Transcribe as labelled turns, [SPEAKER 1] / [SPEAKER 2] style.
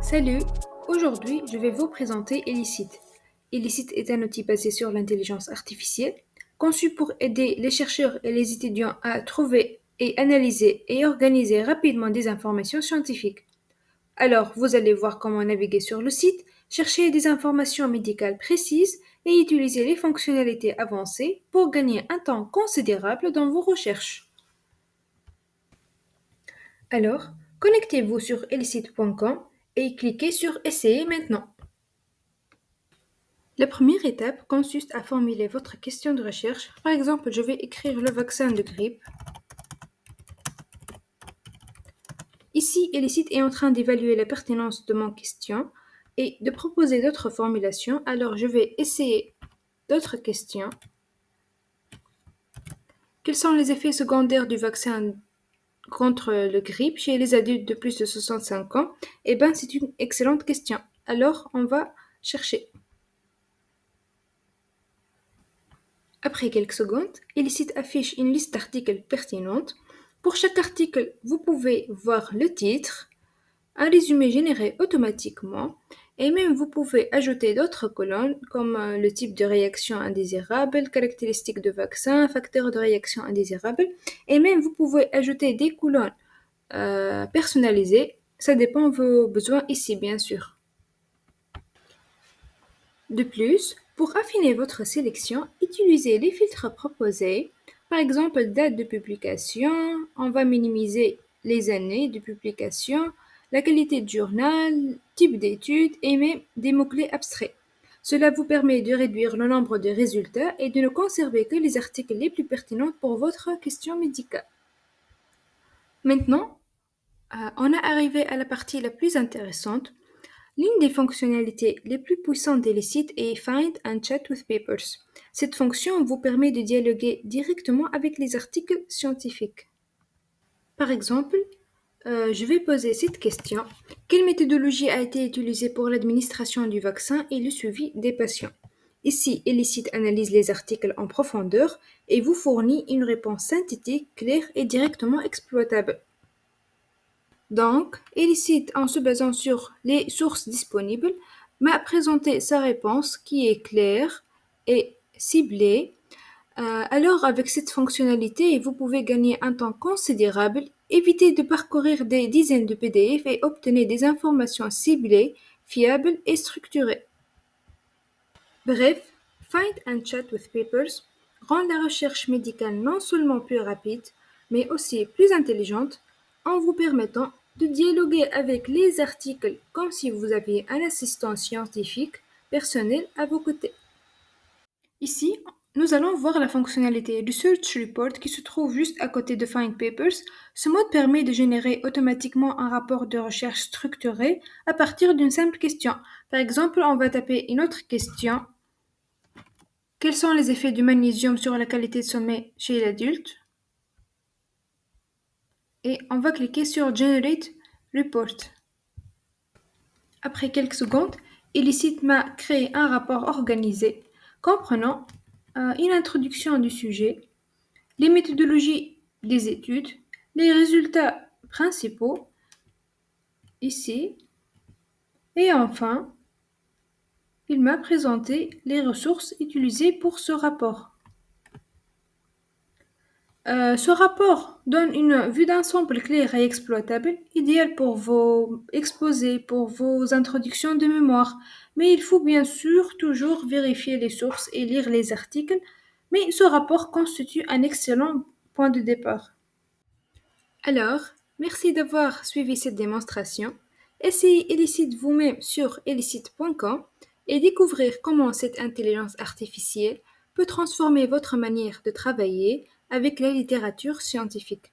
[SPEAKER 1] Salut, aujourd'hui je vais vous présenter Elicit. Elicit est un outil basé sur l'intelligence artificielle, conçu pour aider les chercheurs et les étudiants à trouver et analyser et organiser rapidement des informations scientifiques. Alors, vous allez voir comment naviguer sur le site, chercher des informations médicales précises et utiliser les fonctionnalités avancées pour gagner un temps considérable dans vos recherches. Alors, connectez-vous sur elicit.com et cliquez sur Essayer maintenant. La première étape consiste à formuler votre question de recherche. Par exemple, je vais écrire le vaccin de grippe. Ici, Elicit est en train d'évaluer la pertinence de mon question et de proposer d'autres formulations. Alors, je vais essayer d'autres questions. Quels sont les effets secondaires du vaccin contre le grippe chez les adultes de plus de 65 ans? Eh bien, c'est une excellente question. Alors, on va chercher. Après quelques secondes, Elicit affiche une liste d'articles pertinentes. Pour chaque article, vous pouvez voir le titre, un résumé généré automatiquement, et même vous pouvez ajouter d'autres colonnes comme le type de réaction indésirable, caractéristiques de vaccin, facteurs de réaction indésirable, et même vous pouvez ajouter des colonnes personnalisées. Ça dépend de vos besoins ici, bien sûr. De plus, pour affiner votre sélection, utilisez les filtres proposés. Par exemple, date de publication, on va minimiser les années de publication, la qualité du journal, type d'étude et même des mots-clés abstraits. Cela vous permet de réduire le nombre de résultats et de ne conserver que les articles les plus pertinents pour votre question médicale. Maintenant, on est arrivé à la partie la plus intéressante. L'une des fonctionnalités les plus puissantes d'Elicit est Find and Chat with Papers. Cette fonction vous permet de dialoguer directement avec les articles scientifiques. Par exemple, je vais poser cette question. Quelle méthodologie a été utilisée pour l'administration du vaccin et le suivi des patients? Ici, Elicit analyse les articles en profondeur et vous fournit une réponse synthétique, claire et directement exploitable. Donc, Elicit, en se basant sur les sources disponibles, m'a présenté sa réponse qui est claire et ciblée. Alors, avec cette fonctionnalité, vous pouvez gagner un temps considérable, éviter de parcourir des dizaines de PDF et obtenir des informations ciblées, fiables et structurées. Bref, Find and Chat with Papers rend la recherche médicale non seulement plus rapide, mais aussi plus intelligente en vous permettant de dialoguer avec les articles comme si vous aviez un assistant scientifique personnel à vos côtés. Ici, nous allons voir la fonctionnalité du Search Report qui se trouve juste à côté de Find Papers. Ce mode permet de générer automatiquement un rapport de recherche structuré à partir d'une simple question. Par exemple, on va taper une autre question. Quels sont les effets du magnésium sur la qualité de sommeil chez l'adulte? Et on va cliquer sur Generate Report. Après quelques secondes, Elicit m'a créé un rapport organisé comprenant une introduction du sujet, les méthodologies des études, les résultats principaux, ici, et enfin, il m'a présenté les ressources utilisées pour ce rapport. Ce rapport donne une vue d'ensemble claire et exploitable, idéal pour vos exposés, pour vos introductions de mémoire. Mais il faut bien sûr toujours vérifier les sources et lire les articles, mais ce rapport constitue un excellent point de départ. Alors, merci d'avoir suivi cette démonstration. Essayez Elicit vous-même sur elicit.com et découvrir comment cette intelligence artificielle peut transformer votre manière de travailler avec la littérature scientifique.